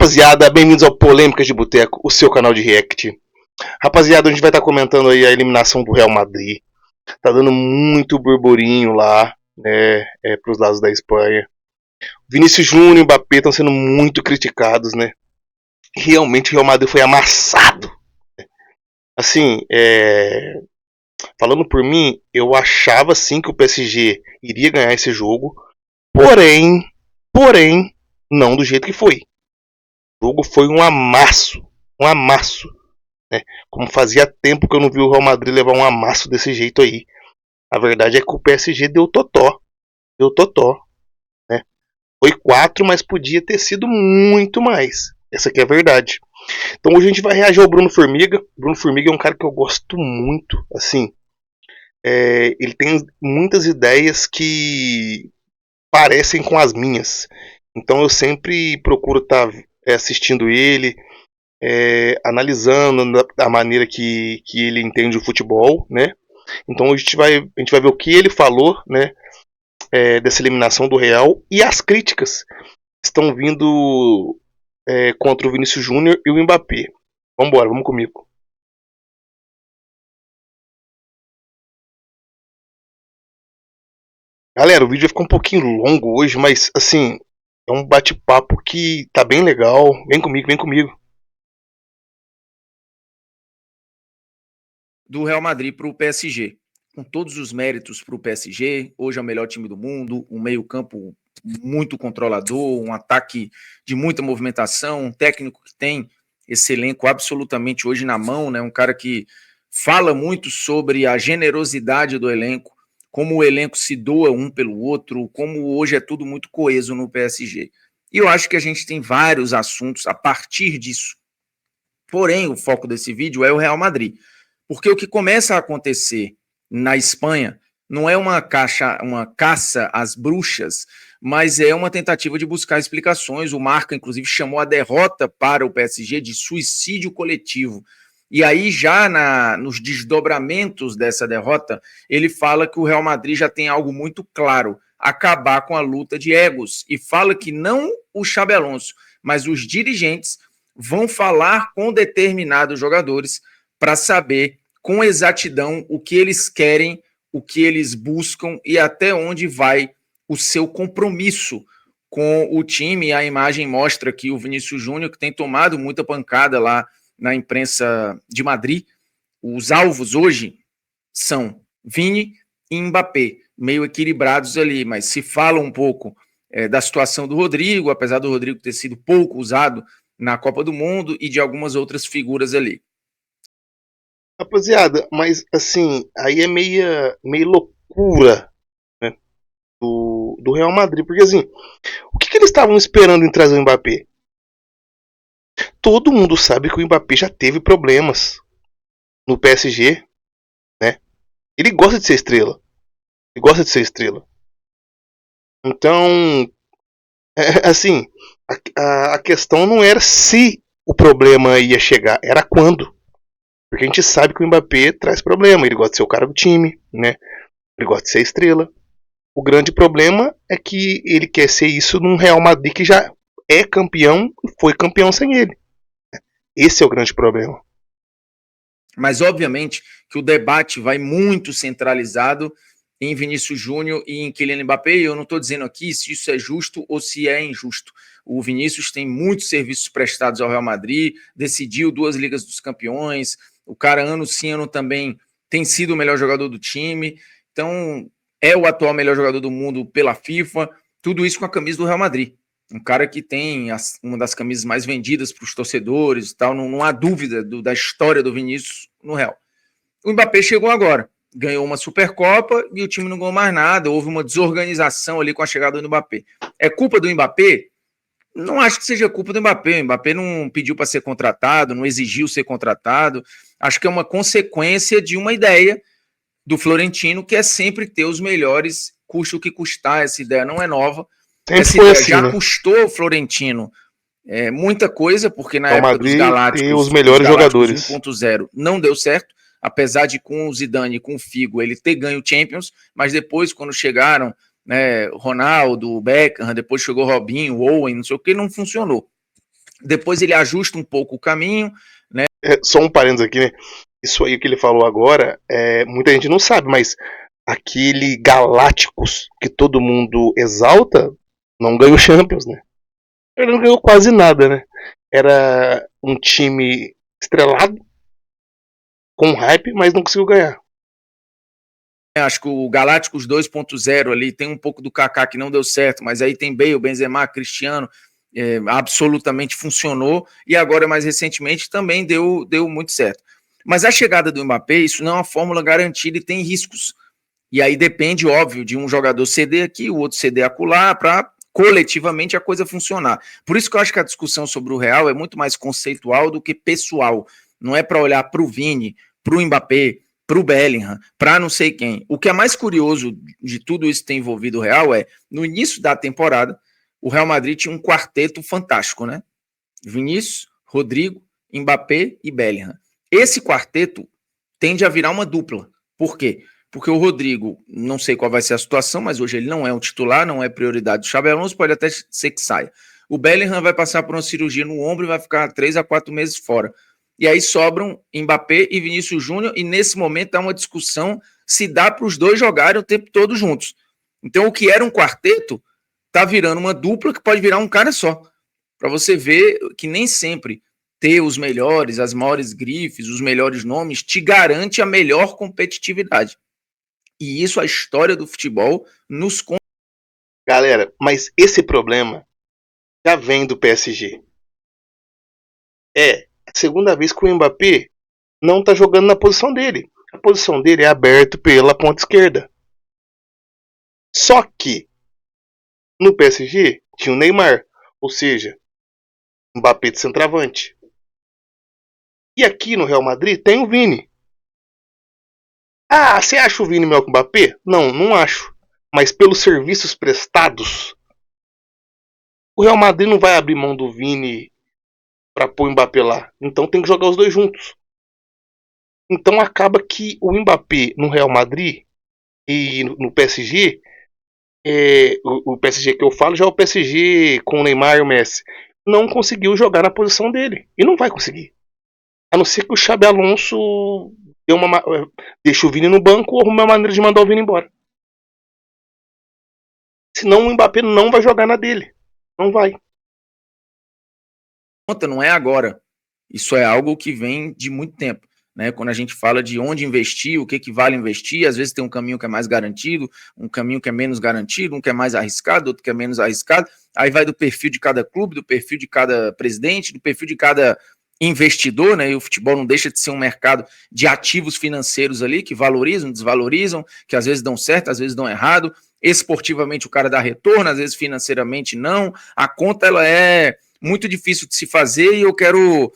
rapaziada, bem-vindos ao Polêmicas de Boteco, o seu canal de react. Rapaziada, a gente vai estar comentando aí a eliminação do Real Madrid. Tá dando muito burburinho lá, né, pros lados da Espanha. Vinícius Júnior e Mbappé estão sendo muito criticados, né. Realmente o Real Madrid foi amassado. Assim, falando por mim, eu achava sim que o PSG iria ganhar esse jogo, porém, não do jeito que foi. O jogo foi um amasso, né? Como fazia tempo que eu não vi o Real Madrid levar um amasso desse jeito aí. A verdade é que o PSG deu totó, né? Foi 4, mas podia ter sido muito mais. Essa aqui é a verdade. Então hoje a gente vai reagir ao Bruno Formiga. O Bruno Formiga é um cara que eu gosto muito, assim. Ele tem muitas ideias que parecem com as minhas. Então eu sempre procuro estar assistindo ele, analisando a maneira que ele entende o futebol, né? Então a gente vai ver o que ele falou, né? Dessa eliminação do Real e as críticas que estão vindo contra o Vinícius Júnior e o Mbappé. Vambora, vamos comigo. Galera, o vídeo vai ficar um pouquinho longo hoje, mas assim, é um bate-papo que tá bem legal. Vem comigo, vem comigo. Do Real Madrid para o PSG. Com todos os méritos para o PSG, hoje é o melhor time do mundo, um meio-campo muito controlador, um ataque de muita movimentação, um técnico que tem esse elenco absolutamente hoje na mão, né? Um cara que fala muito sobre a generosidade do elenco, como o elenco se doa um pelo outro, como hoje é tudo muito coeso no PSG. E eu acho que a gente tem vários assuntos a partir disso. Porém, o foco desse vídeo é o Real Madrid. Porque o que começa a acontecer na Espanha não é uma caça às bruxas, mas é uma tentativa de buscar explicações. O Marca, inclusive, chamou a derrota para o PSG de suicídio coletivo. E aí, já nos desdobramentos dessa derrota, ele fala que o Real Madrid já tem algo muito claro: acabar com a luta de egos. E fala que não o Xabi Alonso, mas os dirigentes vão falar com determinados jogadores para saber com exatidão o que eles querem, o que eles buscam e até onde vai o seu compromisso com o time. A imagem mostra aqui o Vinícius Júnior, que tem tomado muita pancada lá na imprensa de Madrid. Os alvos hoje são Vini e Mbappé, meio equilibrados ali, mas se fala um pouco da situação do Rodrigo, apesar do Rodrigo ter sido pouco usado na Copa do Mundo e de algumas outras figuras ali. Rapaziada, mas assim, aí é meio loucura, né, do Real Madrid, porque assim, o que eles estavam esperando em trazer o Mbappé? Todo mundo sabe que o Mbappé já teve problemas no PSG, né? Ele gosta de ser estrela. Então, assim, a questão não era se o problema ia chegar, era quando. Porque a gente sabe que o Mbappé traz problema. Ele gosta de ser o cara do time, né? Ele gosta de ser estrela. O grande problema é que ele quer ser isso num Real Madrid que já é campeão e foi campeão sem ele. Esse é o grande problema. Mas, obviamente, que o debate vai muito centralizado em Vinícius Júnior e em Kylian Mbappé. Eu não estou dizendo aqui se isso é justo ou se é injusto. O Vinícius tem muitos serviços prestados ao Real Madrid, decidiu 2 Ligas dos Campeões, o cara ano sim, ano também tem sido o melhor jogador do time, então é o atual melhor jogador do mundo pela FIFA, tudo isso com a camisa do Real Madrid. Um cara que tem uma das camisas mais vendidas para os torcedores e tal, não há dúvida da história do Vinícius no Real. O Mbappé chegou agora, ganhou uma Supercopa e o time não ganhou mais nada, houve uma desorganização ali com a chegada do Mbappé. É culpa do Mbappé? Não acho que seja culpa do Mbappé. O Mbappé não pediu para ser contratado, não exigiu ser contratado. Acho que é uma consequência de uma ideia do Florentino, que é sempre ter os melhores, custe o que custar. Essa ideia não é nova. Sempre essa foi ideia assim, já né? Custou ao Florentino muita coisa, porque na Real época Madrid dos Galácticos, os melhores jogadores 1.0 não deu certo, apesar de com o Zidane e com o Figo ele ter ganho o Champions, mas depois quando chegaram, né, Ronaldo, Beckham, depois chegou Robinho, Owen, não sei o que, não funcionou. depois ele ajusta um pouco o caminho, né? Só um parênteses aqui, né? Isso aí que ele falou agora, muita gente não sabe, mas aquele Galácticos que todo mundo exalta não ganhou Champions, né? Ele não ganhou quase nada, né? Era um time estrelado, com hype, mas não conseguiu ganhar. Acho que o Galácticos 2.0 ali tem um pouco do Kaká que não deu certo, mas aí tem Bale, Benzema, Cristiano, absolutamente funcionou, e agora mais recentemente também deu muito certo. Mas a chegada do Mbappé, isso não é uma fórmula garantida e tem riscos. E aí depende, óbvio, de um jogador ceder aqui, o outro ceder acolá, para coletivamente a coisa funcionar. Por isso que eu acho que a discussão sobre o Real é muito mais conceitual do que pessoal. Não é para olhar para o Vini, para o Mbappé, para o Bellingham, para não sei quem. O que é mais curioso de tudo isso que tem envolvido o Real é, no início da temporada, o Real Madrid tinha um quarteto fantástico, né? Vinícius, Rodrigo, Mbappé e Bellingham. Esse quarteto tende a virar uma dupla. Por quê? Porque o Rodrigo, não sei qual vai ser a situação, mas hoje ele não é um titular, não é prioridade do Xabi Alonso, pode até ser que saia. O Bellingham vai passar por uma cirurgia no ombro e vai ficar 3 a 4 meses fora. E aí sobram Mbappé e Vinícius Júnior, e nesse momento há uma discussão se dá para os dois jogarem o tempo todo juntos. Então o que era um quarteto está virando uma dupla que pode virar um cara só. Para você ver que nem sempre ter os melhores, as maiores grifes, os melhores nomes, te garante a melhor competitividade. E isso a história do futebol nos conta. Galera, mas esse problema já vem do PSG. É a segunda vez que o Mbappé não está jogando na posição dele. A posição dele é aberta pela ponta esquerda. Só que no PSG tinha o Neymar, ou seja, Mbappé de centroavante. E aqui no Real Madrid tem o Vini. Ah, você acha o Vini melhor que o Mbappé? Não, não acho. Mas pelos serviços prestados, o Real Madrid não vai abrir mão do Vini para pôr o Mbappé lá. Então tem que jogar os dois juntos. Então acaba que o Mbappé no Real Madrid e no PSG, o PSG que eu falo já é o PSG com o Neymar e o Messi, não conseguiu jogar na posição dele. E não vai conseguir. A não ser que o Xabi Alonso deixe o Vini no banco ou arrume uma maneira de mandar o Vini embora. Senão o Mbappé não vai jogar na dele. Não vai. Não é agora. Isso é algo que vem de muito tempo. Né? Quando a gente fala de onde investir, o que vale investir, às vezes tem um caminho que é mais garantido, um caminho que é menos garantido, um que é mais arriscado, outro que é menos arriscado. Aí vai do perfil de cada clube, do perfil de cada presidente, do perfil de cada investidor, né? E o futebol não deixa de ser um mercado de ativos financeiros ali que valorizam, desvalorizam, que às vezes dão certo, às vezes dão errado. Esportivamente o cara dá retorno, às vezes financeiramente não. A conta ela é muito difícil de se fazer e eu quero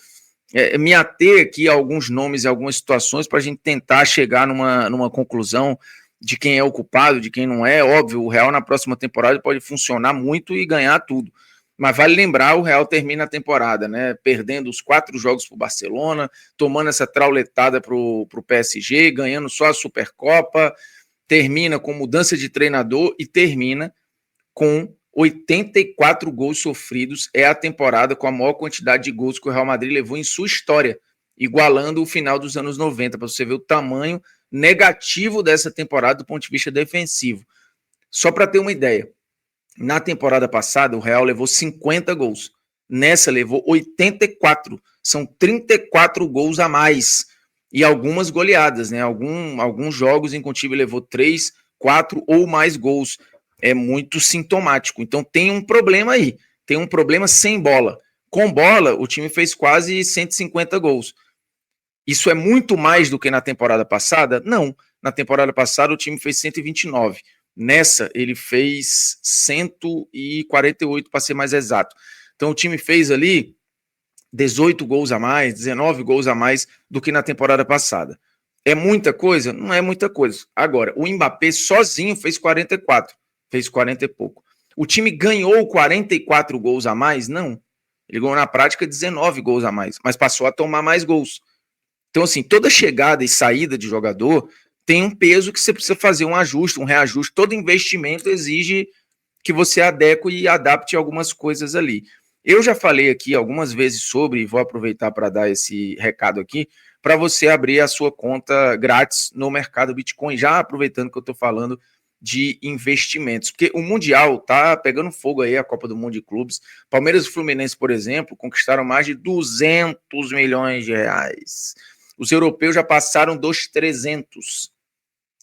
me ater aqui a alguns nomes e algumas situações para a gente tentar chegar numa conclusão de quem é o culpado, de quem não é. Óbvio, o Real na próxima temporada pode funcionar muito e ganhar tudo. Mas vale lembrar, o Real termina a temporada, né? Perdendo os 4 jogos para o Barcelona, tomando essa trauletada para o PSG, ganhando só a Supercopa, termina com mudança de treinador e termina com 84 gols sofridos. É a temporada com a maior quantidade de gols que o Real Madrid levou em sua história, igualando o final dos anos 90, para você ver o tamanho negativo dessa temporada do ponto de vista defensivo. Só para ter uma ideia, na temporada passada o Real levou 50 gols, nessa levou 84, são 34 gols a mais, e algumas goleadas, né? Alguns jogos em que o time levou 3, 4 ou mais gols. É muito sintomático. Então tem um problema aí. Tem um problema sem bola. Com bola, o time fez quase 150 gols. Isso é muito mais do que na temporada passada? Não. Na temporada passada, o time fez 129. Nessa, ele fez 148, para ser mais exato. Então, o time fez ali 18 gols a mais, 19 gols a mais do que na temporada passada. É muita coisa? Não é muita coisa. Agora, o Mbappé sozinho fez 44. Fez 40 e pouco. O time ganhou 44 gols a mais? Não. Ele ganhou na prática 19 gols a mais, mas passou a tomar mais gols. Então, assim, toda chegada e saída de jogador tem um peso que você precisa fazer um ajuste, um reajuste. Todo investimento exige que você adeque e adapte algumas coisas ali. Eu já falei aqui algumas vezes sobre, e vou aproveitar para dar esse recado aqui, para você abrir a sua conta grátis no mercado Bitcoin, já aproveitando que eu estou falando de investimentos, porque o Mundial tá pegando fogo aí, a Copa do Mundo de Clubes. Palmeiras e Fluminense, por exemplo, conquistaram mais de 200 milhões de reais. Os europeus já passaram dos 300.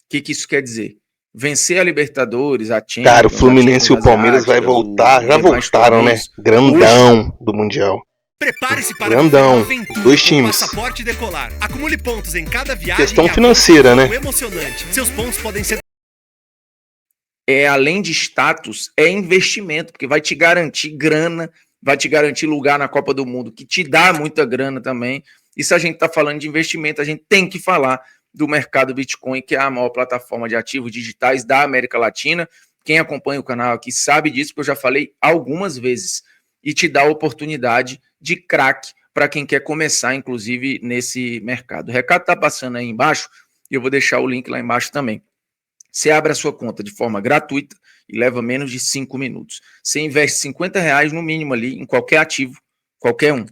O que isso quer dizer? Vencer a Libertadores, a Champions... Cara, o Fluminense e o Palmeiras vai voltar, já voltaram, né? Grandão do Mundial. Prepare-se para grandão, uma aventura 2 times. Passaporte Decolar. Acumule pontos em cada viagem. Questão financeira, né? Emocionante. Seus pontos podem ser... Além de status, é investimento, porque vai te garantir grana, vai te garantir lugar na Copa do Mundo, que te dá muita grana também. E se a gente está falando de investimento, a gente tem que falar do mercado Bitcoin, que é a maior plataforma de ativos digitais da América Latina. Quem acompanha o canal aqui sabe disso, porque eu já falei algumas vezes. E te dá a oportunidade de craque para quem quer começar, inclusive, nesse mercado. O recado está passando aí embaixo, e eu vou deixar o link lá embaixo também. Você abre a sua conta de forma gratuita e leva menos de 5 minutos. Você investe R$50 no mínimo ali em qualquer ativo, qualquer um,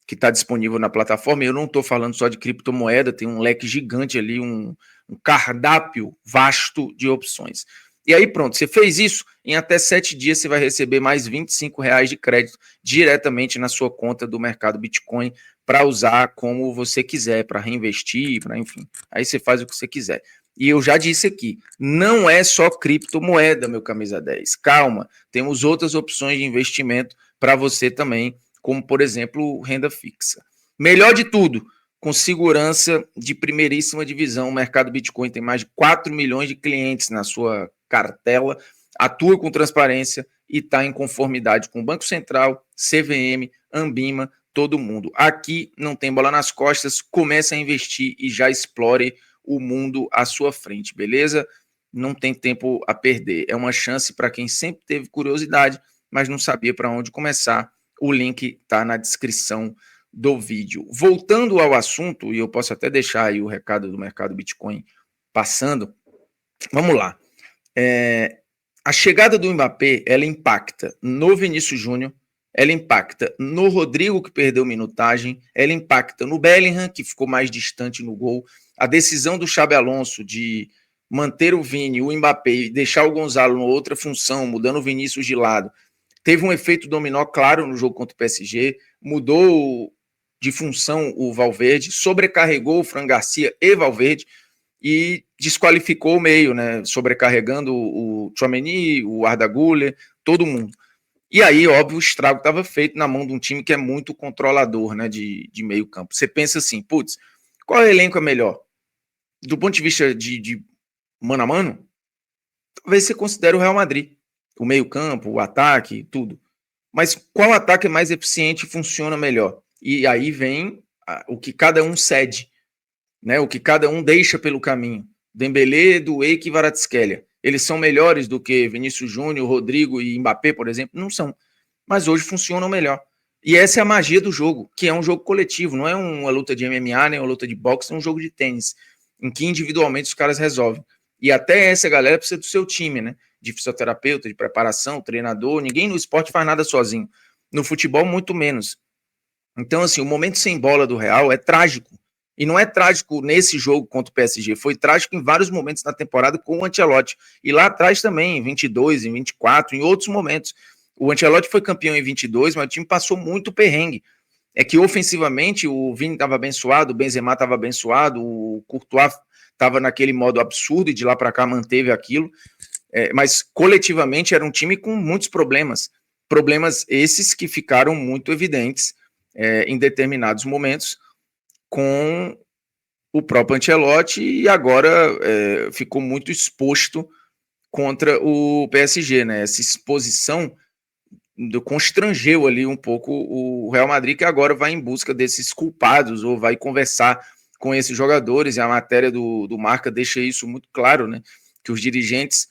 que está disponível na plataforma. Eu não estou falando só de criptomoeda, tem um leque gigante ali, um cardápio vasto de opções. E aí pronto, você fez isso, em até 7 dias você vai receber mais R$25 de crédito diretamente na sua conta do mercado Bitcoin para usar como você quiser, para reinvestir, para enfim. Aí você faz o que você quiser. E eu já disse aqui, não é só criptomoeda, meu camisa 10. Calma, temos outras opções de investimento para você também, como, por exemplo, renda fixa. Melhor de tudo, com segurança de primeiríssima divisão, o mercado Bitcoin tem mais de 4 milhões de clientes na sua cartela, atua com transparência e está em conformidade com o Banco Central, CVM, Anbima, todo mundo. Aqui não tem bola nas costas, comece a investir e já explore o mundo à sua frente, beleza? Não tem tempo a perder. É uma chance para quem sempre teve curiosidade, mas não sabia para onde começar. O link está na descrição do vídeo. Voltando ao assunto, e eu posso até deixar aí o recado do mercado Bitcoin passando, vamos lá. A chegada do Mbappé, ela impacta no Vinícius Júnior, ela impacta no Rodrigo, que perdeu minutagem, ela impacta no Bellingham, que ficou mais distante no gol. A decisão do Xabi Alonso de manter o Vini, o Mbappé e deixar o Gonzalo em outra função, mudando o Vinícius de lado, teve um efeito dominó claro no jogo contra o PSG, mudou de função o Valverde, sobrecarregou o Fran Garcia e Valverde e desqualificou o meio, né? Sobrecarregando o Tchouaméni, o Arda Güler, todo mundo. E aí, óbvio, o estrago estava feito na mão de um time que é muito controlador, né, de meio campo. Você pensa assim, putz, qual elenco é melhor? Do ponto de vista de mano a mano, talvez você considere o Real Madrid. O meio campo, o ataque, tudo. Mas qual ataque é mais eficiente e funciona melhor? E aí vem o que cada um cede, né? O que cada um deixa pelo caminho. Dembélé, Doué e Kvaratskhelia. Eles são melhores do que Vinícius Júnior, Rodrigo e Mbappé, por exemplo? Não são. Mas hoje funcionam melhor. E essa é a magia do jogo, que é um jogo coletivo, não é uma luta de MMA, nem uma luta de boxe, é um jogo de tênis, em que individualmente os caras resolvem. E até essa galera precisa do seu time, né? De fisioterapeuta, de preparação, treinador. Ninguém no esporte faz nada sozinho. No futebol, muito menos. Então, assim, o momento sem bola do Real é trágico. E não é trágico nesse jogo contra o PSG, foi trágico em vários momentos na temporada com o Ancelotti. E lá atrás também, em 22, em 24, em outros momentos. O Ancelotti foi campeão em 22, mas o time passou muito perrengue. É que ofensivamente o Vini estava abençoado, o Benzema estava abençoado, o Courtois estava naquele modo absurdo e de lá para cá manteve aquilo. Mas coletivamente era um time com muitos problemas. Problemas esses que ficaram muito evidentes em determinados momentos com o próprio Ancelotti e agora ficou muito exposto contra o PSG, né? Essa exposição constrangeu ali um pouco o Real Madrid, que agora vai em busca desses culpados ou vai conversar com esses jogadores, e a matéria do Marca deixa isso muito claro, né? Que os dirigentes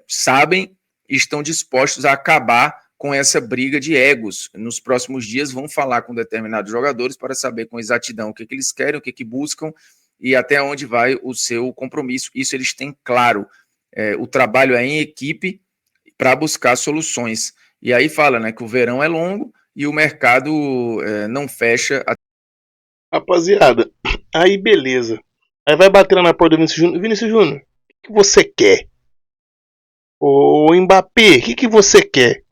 sabem e estão dispostos a acabar com essa briga de egos. Nos próximos dias vão falar com determinados jogadores para saber com exatidão o que eles querem, o que buscam e até onde vai o seu compromisso. Isso eles têm claro. O trabalho é em equipe para buscar soluções. E aí fala, né, que o verão é longo e o mercado não fecha. Rapaziada, aí beleza. Aí vai batendo na porta do Vinícius Júnior. Vinícius Júnior, o que você quer? Ô Mbappé, o que você quer?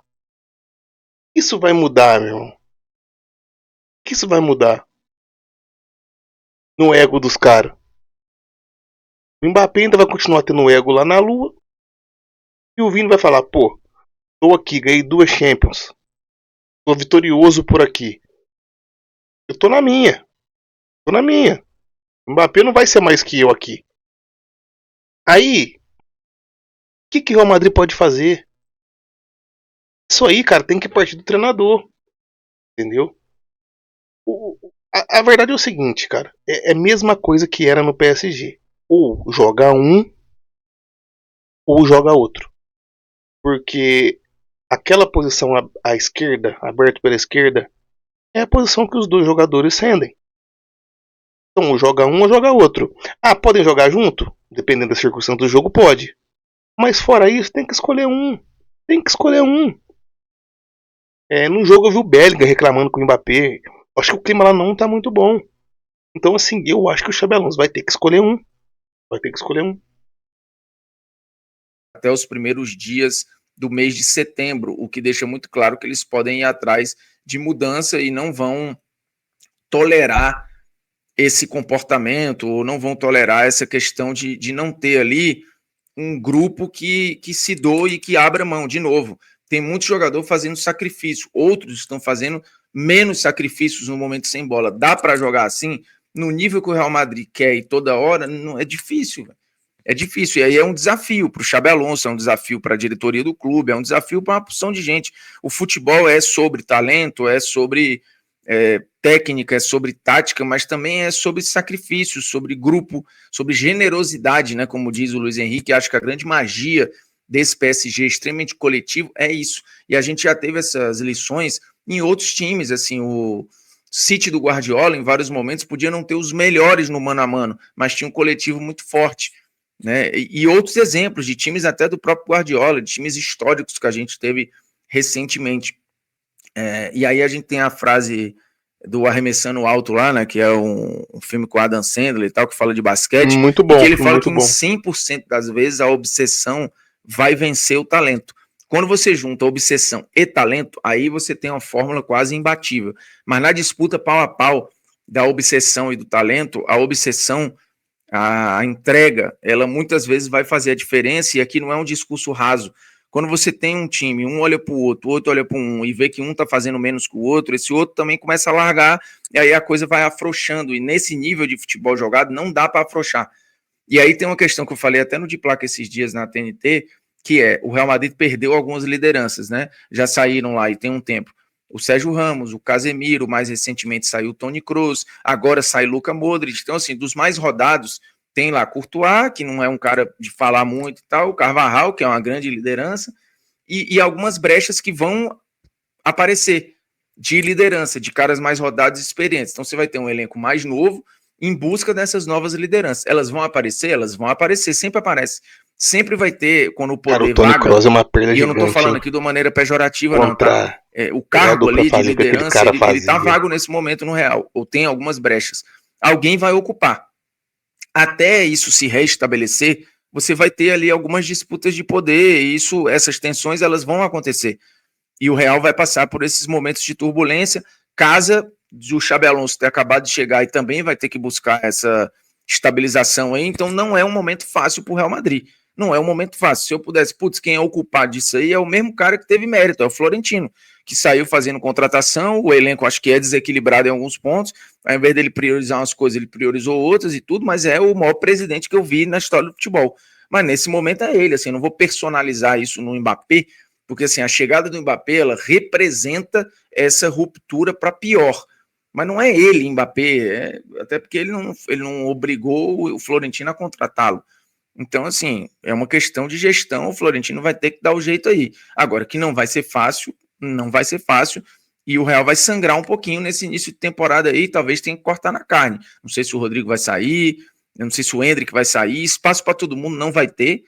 Isso vai mudar, meu irmão. Que isso vai mudar no ego dos caras. O Mbappé ainda vai continuar tendo ego lá na lua. E o Vini vai falar, pô, tô aqui, ganhei 2 Champions. Tô vitorioso por aqui. Eu tô na minha. Tô na minha. O Mbappé não vai ser mais que eu aqui. Aí, o que o Real Madrid pode fazer? Isso aí, cara, tem que partir do treinador. Entendeu? A verdade é o seguinte, cara. É a mesma coisa que era no PSG. Ou joga um, ou joga outro. Porque aquela posição à esquerda, aberto pela esquerda, é a posição que os dois jogadores rendem. Então, ou joga um ou joga outro. Ah, podem jogar junto? Dependendo da circunstância do jogo, pode. Mas fora isso, tem que escolher um. Tem que escolher um. No jogo eu vi o Bellingham reclamando com o Mbappé. Acho que o clima lá não tá muito bom. Então, assim, eu acho que o Xabi Alonso vai ter que escolher um. Vai ter que escolher um. Até os primeiros dias do mês de setembro, o que deixa muito claro que eles podem ir atrás de mudança e não vão tolerar esse comportamento, ou não vão tolerar essa questão de não ter ali um grupo que se doe e que abra mão. De novo, tem muito jogador fazendo sacrifício, outros estão fazendo menos sacrifícios no momento sem bola. Dá para jogar assim? No nível que o Real Madrid quer e toda hora, não é difícil, velho. É difícil, e aí é um desafio para o Xabi Alonso, é um desafio para a diretoria do clube, é um desafio para uma porção de gente. O futebol é sobre talento, é sobre técnica, é sobre tática, mas também é sobre sacrifício, sobre grupo, sobre generosidade, né? Como diz o Luiz Henrique, acho que a grande magia desse PSG extremamente coletivo é isso. E a gente já teve essas lições em outros times, assim, o City do Guardiola, em vários momentos, podia não ter os melhores no mano a mano, mas tinha um coletivo muito forte. Né? E outros exemplos de times até do próprio Guardiola, de times históricos que a gente teve recentemente. E aí a gente tem a frase do Arremessando Alto lá, né, que é um filme com Adam Sandler e tal, que fala de basquete, muito bom, que ele fala que bom. em 100% das vezes a obsessão vai vencer o talento. Quando você junta obsessão e talento, aí você tem uma fórmula quase imbatível. Mas na disputa pau a pau da obsessão e do talento, a obsessão, a entrega, ela muitas vezes vai fazer a diferença, e aqui não é um discurso raso. Quando você tem um time, um olha para o outro olha para um e vê que um está fazendo menos que o outro, esse outro também começa a largar, e aí a coisa vai afrouxando, e nesse nível de futebol jogado não dá para afrouxar. E aí tem uma questão que eu falei até no de placa esses dias na TNT, que é, o Real Madrid perdeu algumas lideranças, né? Já saíram lá e tem um tempo. O Sérgio Ramos, o Casemiro, mais recentemente saiu o Toni Kroos, agora sai Luka Modric. Então, assim, dos mais rodados, tem lá Courtois, que não é um cara de falar muito e tal, o Carvajal, que é uma grande liderança, e algumas brechas que vão aparecer de liderança, de caras mais rodados e experientes. Então, você vai ter um elenco mais novo em busca dessas novas lideranças. Elas vão aparecer? Elas vão aparecer, sempre aparece. Sempre vai ter, quando o poder cara, o Toni Kroos é uma perda e eu não gigante, tô falando aqui de uma maneira pejorativa, não, tá? O cargo ali de liderança, ele tá vago nesse momento no Real, ou tem algumas brechas. Alguém vai ocupar. Até isso se restabelecer, você vai ter ali algumas disputas de poder, e essas tensões, elas vão acontecer. E o Real vai passar por esses momentos de turbulência, casa do Xabi Alonso ter acabado de chegar e também vai ter que buscar essa estabilização aí, então não é um momento fácil para o Real Madrid. Não é um momento fácil. Se eu pudesse, quem é o culpado disso aí é o mesmo cara que teve mérito, é o Florentino, que saiu fazendo contratação, o elenco acho que é desequilibrado em alguns pontos, ao invés dele priorizar umas coisas, ele priorizou outras e tudo, mas é o maior presidente que eu vi na história do futebol. Mas nesse momento é ele, assim, não vou personalizar isso no Mbappé, porque assim, a chegada do Mbappé, ela representa essa ruptura para pior. Mas não é ele, Mbappé, até porque ele não obrigou o Florentino a contratá-lo. Então, assim, é uma questão de gestão, o Florentino vai ter que dar o jeito aí. Agora, que não vai ser fácil, não vai ser fácil, e o Real vai sangrar um pouquinho nesse início de temporada aí, talvez tenha que cortar na carne. Não sei se o Rodrigo vai sair, eu não sei se o Endrick vai sair, espaço para todo mundo não vai ter,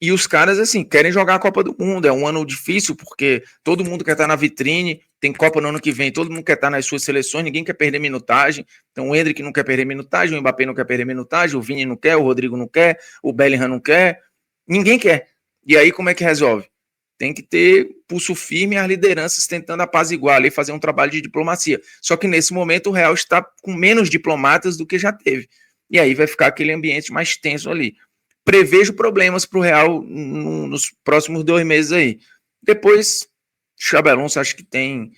e os caras, assim, querem jogar a Copa do Mundo, é um ano difícil, porque todo mundo quer estar na vitrine, tem Copa no ano que vem, todo mundo quer estar nas suas seleções, ninguém quer perder minutagem. Então o Endrick não quer perder minutagem, o Mbappé não quer perder minutagem, o Vini não quer, o Rodrigo não quer, o Bellingham não quer, ninguém quer. E aí como é que resolve? Tem que ter pulso firme as lideranças tentando apaziguar ali, fazer um trabalho de diplomacia. Só que nesse momento o Real está com menos diplomatas do que já teve. E aí vai ficar aquele ambiente mais tenso ali. Prevejo problemas para o Real nos próximos 2 meses aí. Depois, Xabi Alonso acho que tem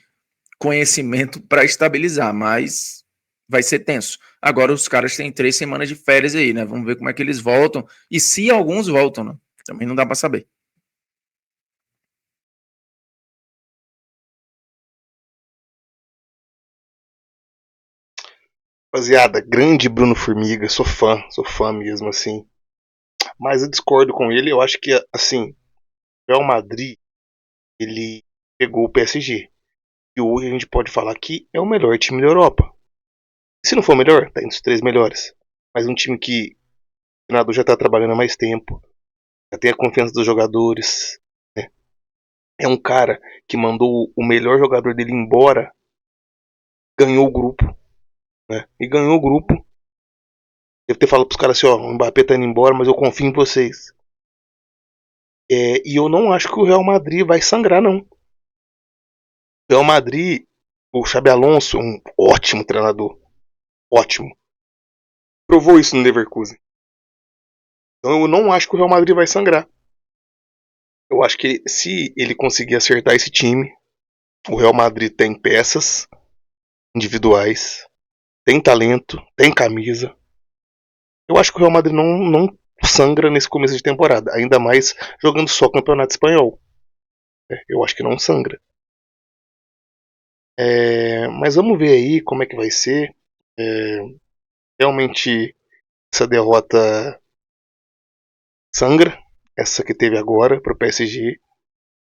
conhecimento para estabilizar, mas vai ser tenso. Agora os caras têm 3 semanas de férias aí, né? Vamos ver como é que eles voltam. E se alguns voltam, né? Também não dá para saber. Rapaziada, grande Bruno Formiga, sou fã mesmo, assim. Mas eu discordo com ele, eu acho que, assim, o Real Madrid, ele pegou o PSG. E hoje a gente pode falar que é o melhor time da Europa. Se não for o melhor, tá entre os 3 melhores. Mas um time que o treinador já tá trabalhando há mais tempo, já tem a confiança dos jogadores, né? É um cara que mandou o melhor jogador dele embora, ganhou o grupo, né? E ganhou o grupo. Deve ter falado pros caras assim, ó, o Mbappé tá indo embora, mas eu confio em vocês. E eu não acho que o Real Madrid vai sangrar, não. O Real Madrid, o Xabi Alonso, um ótimo treinador. Ótimo. Provou isso no Leverkusen. Então eu não acho que o Real Madrid vai sangrar. Eu acho que se ele conseguir acertar esse time, o Real Madrid tem peças individuais, tem talento, tem camisa. Eu acho que o Real Madrid não sangra nesse começo de temporada, ainda mais jogando só campeonato espanhol. Eu acho que não sangra. Mas vamos ver aí como é que vai ser. Realmente essa derrota sangra, essa que teve agora para o PSG.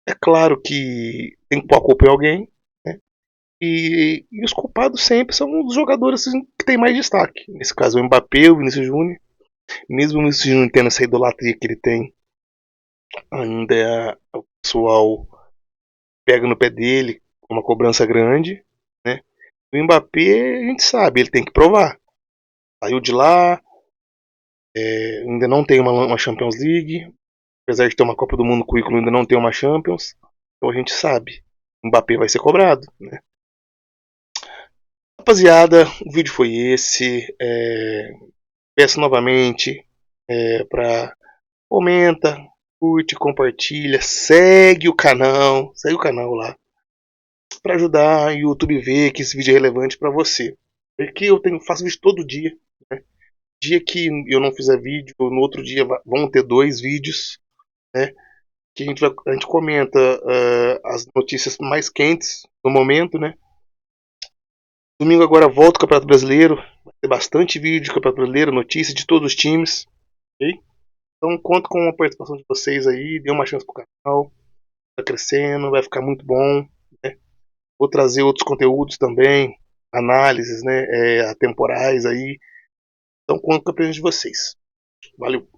É claro que tem que pôr a culpa em alguém, né? E os culpados sempre são os jogadores assim, que têm mais destaque. Nesse caso, o Mbappé, o Vinícius Júnior. Mesmo o Vinícius Júnior tendo essa idolatria que ele tem, ainda o pessoal pega no pé dele, uma cobrança grande, né? O Mbappé, a gente sabe, ele tem que provar. Saiu de lá, ainda não tem uma Champions League, apesar de ter uma Copa do Mundo no currículo, ainda não tem uma Champions. Então a gente sabe, o Mbappé vai ser cobrado, né? Rapaziada, o vídeo foi esse. Peço novamente para comenta, curte, compartilha, segue o canal lá, para ajudar o YouTube ver que esse vídeo é relevante para você. Porque eu faço vídeo todo dia, né? Dia que eu não fizer vídeo, no outro dia vão ter 2 vídeos, né? Que a gente comenta as notícias mais quentes no momento, né? Domingo agora volta o Campeonato Brasileiro, vai ter bastante vídeo do Campeonato Brasileiro, notícias de todos os times, ok? Então conto com a participação de vocês aí, dê uma chance pro canal, tá crescendo, vai ficar muito bom, né? Vou trazer outros conteúdos também, análises, né, atemporais aí. Então conto com a presença de vocês. Valeu!